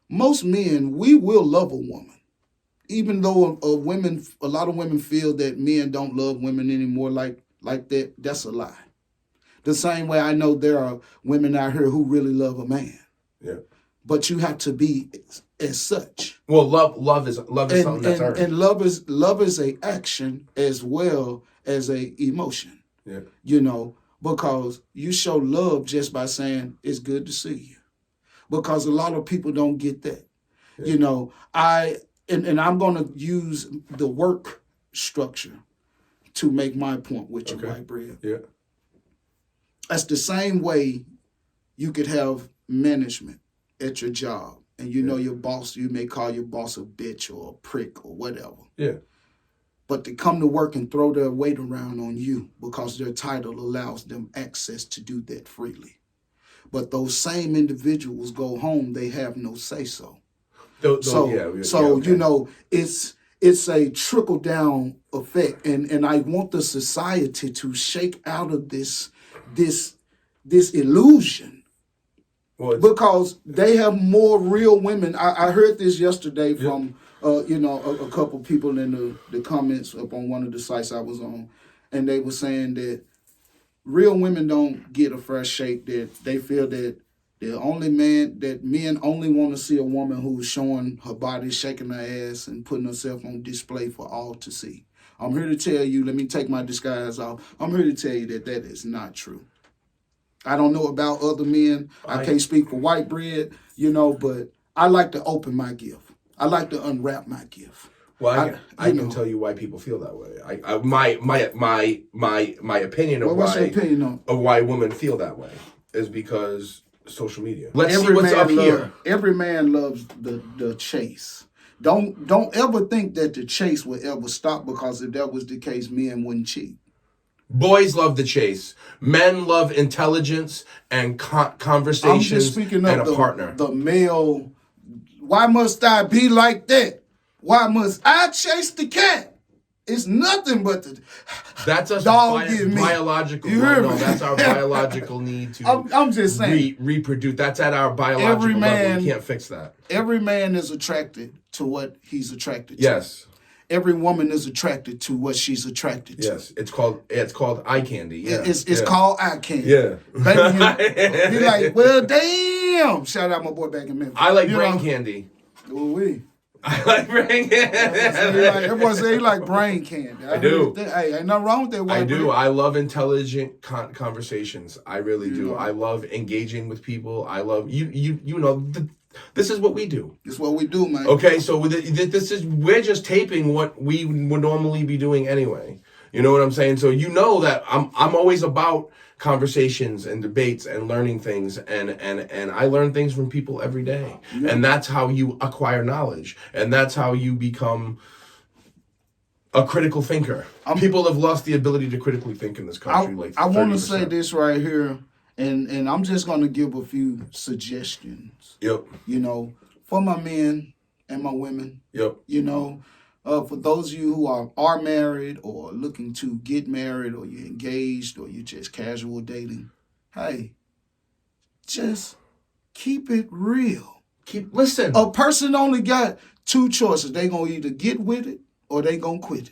most men, we will love a woman. Even though a lot of women feel that men don't love women anymore like that, that's a lie. The same way I know there are women out here who really love a man. Yeah. But you have to be as such. Well, love is something that's earned. And love is a action as well as a emotion. Yeah. You know, because you show love just by saying it's good to see you. Because a lot of people don't get that. Yeah. You know, and I'm going to use the work structure to make my point with you, White Bread. Yeah. That's the same way you could have management at your job. And you know your boss, you may call your boss a bitch or a prick or whatever. Yeah. But to come to work and throw their weight around on you because their title allows them access to do that freely. But those same individuals go home, they have no say-so. You know, it's a trickle-down effect. And I want the society to shake out of this illusion. Well, because they have more real women. I heard this yesterday from a couple people in the comments up on one of the sites I was on, and they were saying that real women don't get a fair shake. That they feel that men only want to see a woman who's showing her body, shaking her ass, and putting herself on display for all to see. I'm here to tell you. Let me take my disguise off. I'm here to tell you that is not true. I don't know about other men. I can't speak for White Bread, but I like to open my gift. I like to unwrap my gift. Well, I can tell you why people feel that way. My opinion of why women feel that way is because social media. Let's see what's up here. Every man loves the chase. Don't ever think that the chase will ever stop, because if that was the case, men wouldn't cheat. Boys love the chase. Men love intelligence and conversations and a partner. The male, why must I be like that? Why must I chase the cat? It's nothing but the that's a biological. That's our biological need to. I'm just saying reproduce. That's at our biological level. We can't fix that. Every man is attracted to what he's attracted to. Yes. Every woman is attracted to what she's attracted to. Yes, it's called eye candy. Yeah, it's called eye candy. Yeah, baby, you like, well, damn. Shout out my boy back in Memphis. I like brain candy. Ooh-wee. I like brain candy. Everyone say he like brain candy. I do. Hey, ain't nothing wrong with that. I do. I love intelligent conversations. I really do. I love engaging with people. I love this is what we do. This is what we do, man. Okay, so we're just taping what we would normally be doing anyway. You know what I'm saying? So you know that I'm always about conversations and debates and learning things, and I learn things from people every day. Yeah. And that's how you acquire knowledge, and that's how you become a critical thinker. People have lost the ability to critically think in this country. I want to say this right here. And I'm just going to give a few suggestions. Yep. For my men and my women. Yep. For those of you who are married or looking to get married, or you're engaged, or you're just casual dating, hey, just keep it real. Listen. A person only got two choices. They going to either get with it or they going to quit it.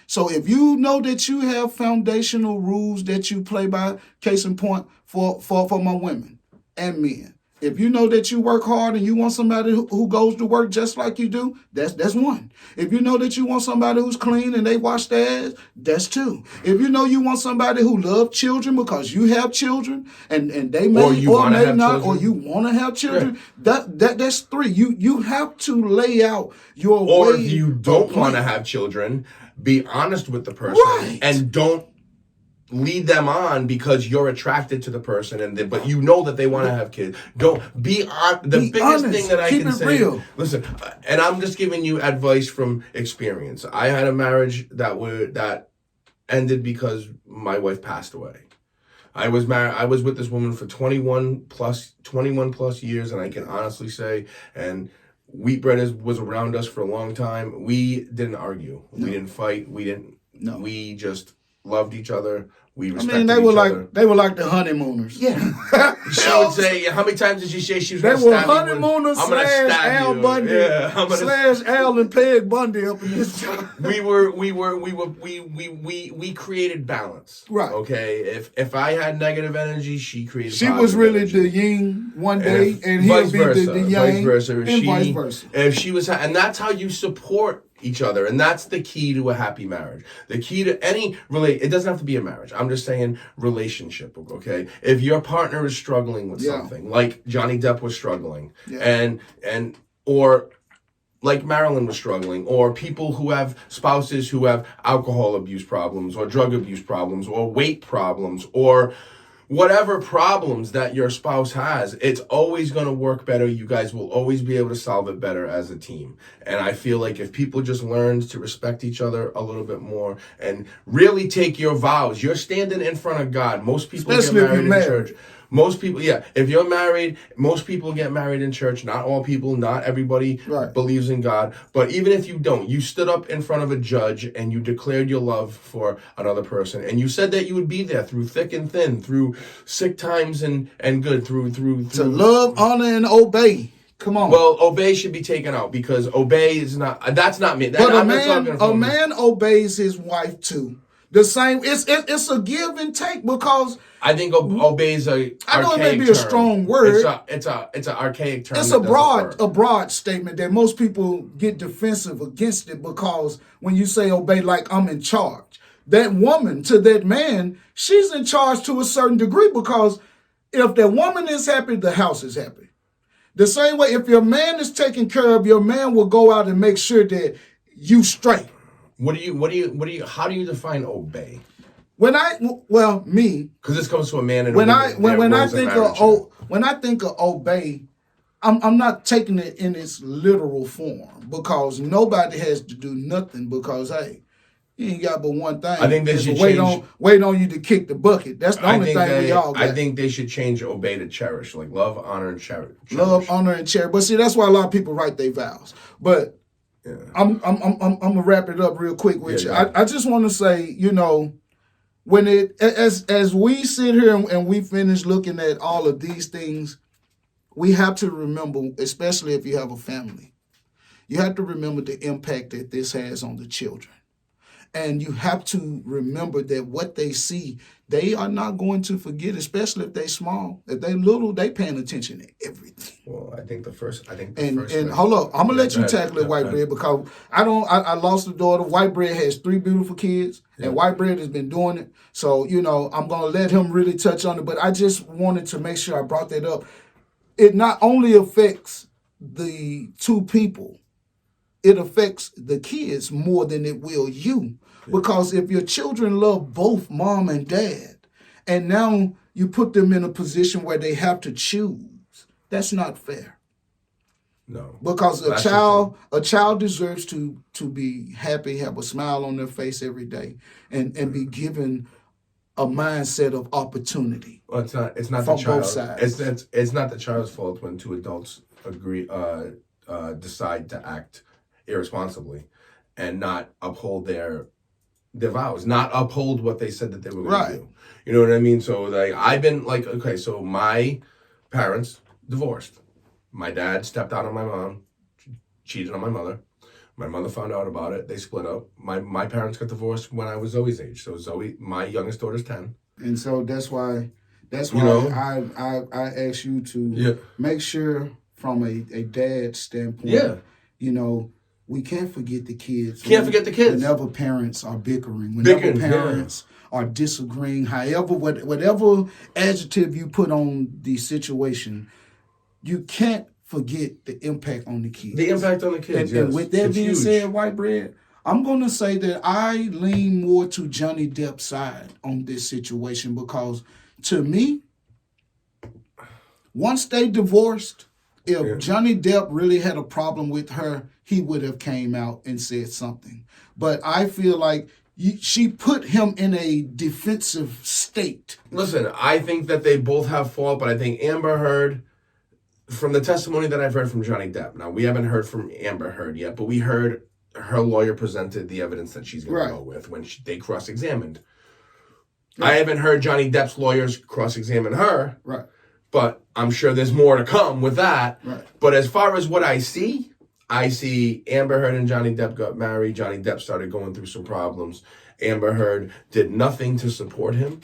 So if you know that you have foundational rules that you play by, case in point, for my women and men, if you know that you work hard and you want somebody who goes to work just like you do, that's one. If you know that you want somebody who's clean and they wash their ass, that's two. If you know you want somebody who loves children because you have children and they may or may not, or you want to have children, that's three. You have to lay out your way. Or if you don't want to have children, be honest with the person, and don't lead them on because you're attracted to the person, but you know that they want to have kids. Don't be on. The biggest honest. Thing that I Keep can it say. Real. Listen, and I'm just giving you advice from experience. I had a marriage that ended because my wife passed away. I was married. I was with this woman for 21 plus years, and I can honestly say, and Wheat Bread was around us for a long time. We didn't argue. No. We didn't fight. We didn't. No. We just loved each other. We respected I mean, they were like the honeymooners. Yeah. She would say, how many times did she say she was going to They were stab me? honeymooners I'm going to slash stab Al you. Bundy Yeah, slash Al and Peg Bundy up in this time. We created balance. Right. Okay. If I had negative energy, she created. She was really the yin one day, and he'll be the yang, vice versa. And vice versa. If she was, and that's how you support each other, and that's the key to a happy marriage. The key to any it doesn't have to be a marriage. I'm just saying relationship. Okay, if your partner is struggling with something, like Johnny Depp was struggling, and or like Marilyn was struggling, or people who have spouses who have alcohol abuse problems, or drug abuse problems, or weight problems, or whatever problems that your spouse has, it's always going to work better. You guys will always be able to solve it better as a team. And I feel like if people just learned to respect each other a little bit more and really take your vows, you're standing in front of God. Most people Especially get married if you're in church. Most people, if you're married, most people get married in church. Not all people, not everybody believes in God. But even if you don't, you stood up in front of a judge and you declared your love for another person. And you said that you would be there through thick and thin, through sick times and good, through to love, honor, and obey. Come on. Well, obey should be taken out because obey is not, that's not me. But a man obeys his wife too. The same, it's a give and take because I think obeys a. I know it may be a strong word. It's an archaic term. It's a broad statement that most people get defensive against it because when you say obey, like I'm in charge, that woman to that man, she's in charge to a certain degree because if that woman is happy, the house is happy. The same way, if your man is taken care of, your man will go out and make sure that you straight. How do you define obey? Me. Because this comes to a man and when I think of obey, I'm not taking it in its literal form because nobody has to do nothing because hey, you ain't got but one thing. I think they should wait on you to kick the bucket. That's the only thing we all got. I think they should change obey to cherish, like love, honor, and cherish. Love, honor, and cherish. But see, that's why a lot of people write their vows. But yeah. I'm gonna wrap it up real quick with you. I just want to say, when as we sit here and we finish looking at all of these things, we have to remember, especially if you have a family, you have to remember the impact that this has on the children. And you have to remember that what they see, they are not going to forget, especially if they're small. If they're little, they paying attention to everything. Well, I think the first. And hold up, I'm gonna let you tackle it, White Bread, because I lost a daughter. White Bread has 3 beautiful kids, and White Bread has been doing it. So I'm gonna let him really touch on it. But I just wanted to make sure I brought that up. It not only affects the 2 people, it affects the kids more than it will you. Because if your children love both mom and dad, and now you put them in a position where they have to choose, that's not fair. No. Because a child deserves to be happy, have a smile on their face every day, and be given a mindset of opportunity. Well, it's not from the child. Both sides. It's not the child's fault when 2 adults decide to act irresponsibly and not uphold their vows, not uphold what they said that they were going to do. You know what I mean? So I've been so my parents divorced. My dad stepped out on my mom, cheated on my mother. My mother found out about it. They split up. My parents got divorced when I was Zoe's age. So Zoe, my youngest daughter's 10. And so that's why I ask you to make sure from a dad standpoint, we can't forget the kids. Whenever parents are bickering, parents are disagreeing, whatever adjective you put on the situation, you can't forget the impact on the kids. The impact on the kids, and with that being said, White Bread, I'm going to say that I lean more to Johnny Depp's side on this situation because, to me, once they divorced, if Johnny Depp really had a problem with her, he would have came out and said something. But I feel like she put him in a defensive state. Listen, I think that they both have fault, but I think Amber Heard, from the testimony that I've heard from Johnny Depp, now we haven't heard from Amber Heard yet, but we heard her lawyer presented the evidence that she's going to go with when they cross-examined I haven't heard Johnny Depp's lawyers cross-examine her. Right. But I'm sure there's more to come with that. Right. But as far as what I see Amber Heard and Johnny Depp got married. Johnny Depp started going through some problems. Amber Heard did nothing to support him.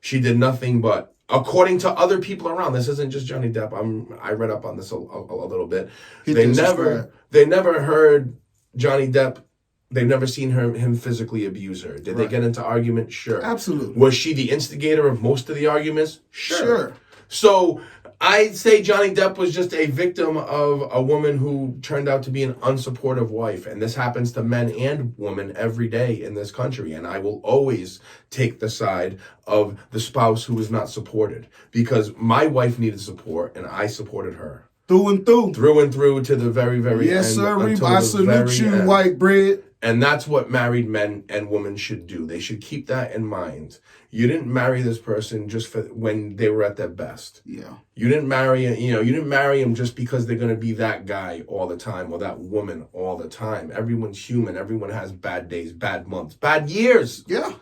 She did nothing but, according to other people around, this isn't just Johnny Depp. I read up on this a little bit. They never heard Johnny Depp. They've never seen him physically abuse her. Did they get into arguments? Sure. Absolutely. Was she the instigator of most of the arguments? Sure. So I'd say Johnny Depp was just a victim of a woman who turned out to be an unsupportive wife. And this happens to men and women every day in this country. And I will always take the side of the spouse who is not supported. Because my wife needed support and I supported her. Through and through. Through and through to the very, very end. Yes, sir. I salute you, end. white bread. And that's what married men and women should do. They should keep that in mind. You didn't marry this person just for when they were at their best. Yeah. You didn't marry them just because they're going to be that guy all the time or that woman all the time. Everyone's human. Everyone has bad days, bad months, bad years. Yeah.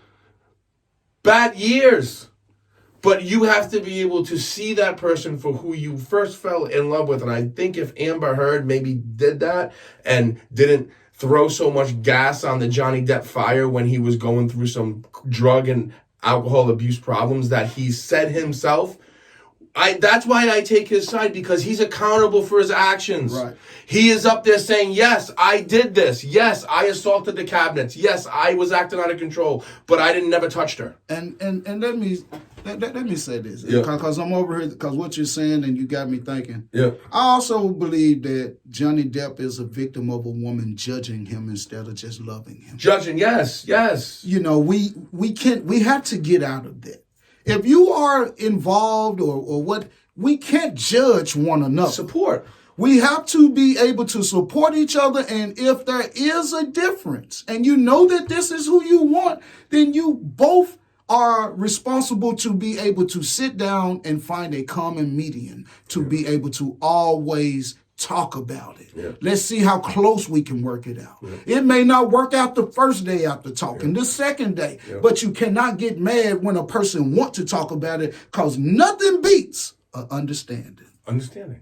Bad years. But you have to be able to see that person for who you first fell in love with. And I think if Amber Heard maybe did that and didn't throw so much gas on the Johnny Depp fire when he was going through some drug and alcohol abuse problems that he said himself, that's why I take his side, because he's accountable for his actions. Right. He is up there saying, yes, I did this. Yes, I assaulted the cabinets. Yes, I was acting out of control, but I never touched her. And let me say this, Yeah. because I'm over here, because what you're saying, and you got me thinking. Yeah. I also believe that Johnny Depp is a victim of a woman judging him instead of just loving him. Judging, yes. You know, we have to get out of that. If you are involved or what, we can't judge one another. Support. We have to be able to support each other, and if there is a difference, and you know that this is who you want, then you both are responsible to be able to sit down and find a common median to be able to always talk about it. Yeah. Let's see how close we can work it out. Yeah. It may not work out the first day after talking, the second day, but you cannot get mad when a person wants to talk about it, because nothing beats an understanding.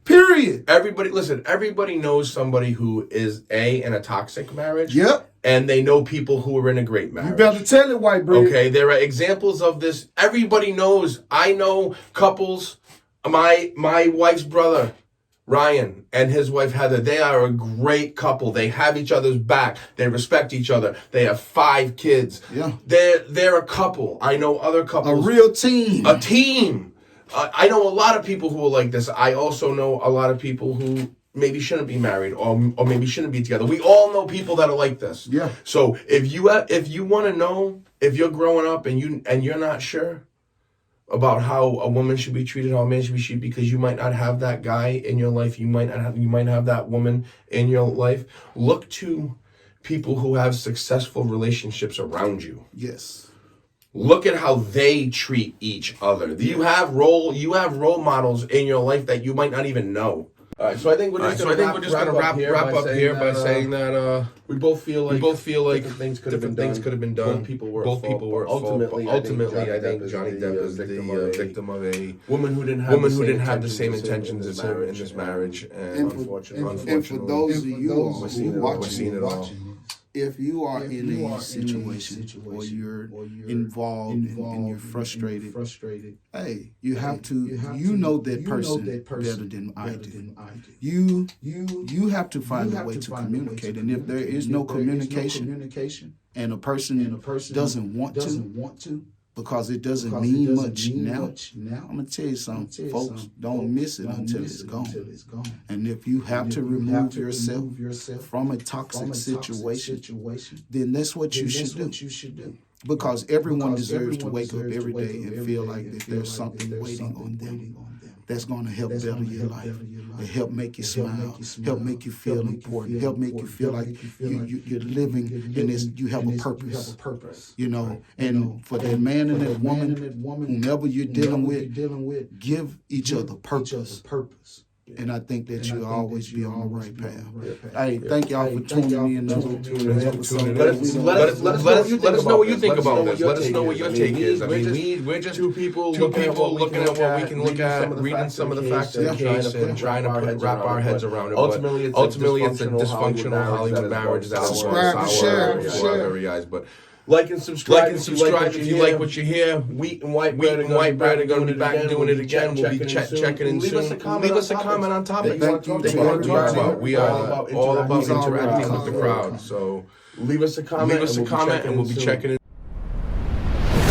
Period. Everybody knows somebody who is in a toxic marriage. Yep. And they know people who are in a great marriage. You better tell it, white bread. Okay, there are examples of this. Everybody knows. I know couples. My wife's brother, Ryan, and his wife Heather, they are a great couple. They have each other's back. They respect each other. They have 5 kids. Yeah. They're a couple. I know other couples. A real team. A team. I know a lot of people who are like this. I also know a lot of people who maybe shouldn't be married or maybe shouldn't be together. We all know people that are like this. Yeah. So if you want to know, if you're growing up and you're not sure about how a woman should be treated, how a man should be treated, because you might not have that guy in your life, you might have that woman in your life, look to people who have successful relationships around you. Yes. Look at how they treat each other. You have role models in your life that you might not even know. All right, so I think we're just going to wrap up here by saying that we both feel like different things could have been done. Both people were ultimately. I think Johnny Depp is the victim of a woman who didn't have the same intentions in this marriage, and unfortunately, and for those of you who are watching it all. If you are in a situation or you're involved and you're frustrated, hey, you have to, you know that person better than I do. You have to find a way to communicate. And if there is no communication and a person doesn't want to, because it doesn't mean much now, I'm going to tell you something, folks, don't miss it until it's gone. And if you have to remove yourself from a toxic situation, then that's what you should do. Because everyone deserves to wake up every day and feel like that there's something waiting on them that's going to help better your life, and help make you smile, help make you feel important, help make you feel like you're living and you have a purpose. You know, and for that man and that woman, whomever you're dealing with, give each other purpose. And I think that you'll always be on the right path. Hey, thank y'all for tuning in. Let us know what you think about this. Let us know what your take is. I mean, we're just two people looking at what we can look at, reading some of the facts of the case and trying to wrap our heads around it. Ultimately, it's a dysfunctional Hollywood marriage that's subscribe, share. very guys. But like and subscribe if you like what you hear. Wheat and white bread are going to be back doing it again. We'll be checking in soon. Leave us a comment on topics that you want to talk about. We are all about interacting with the crowd. So leave us a comment and we'll be checking in.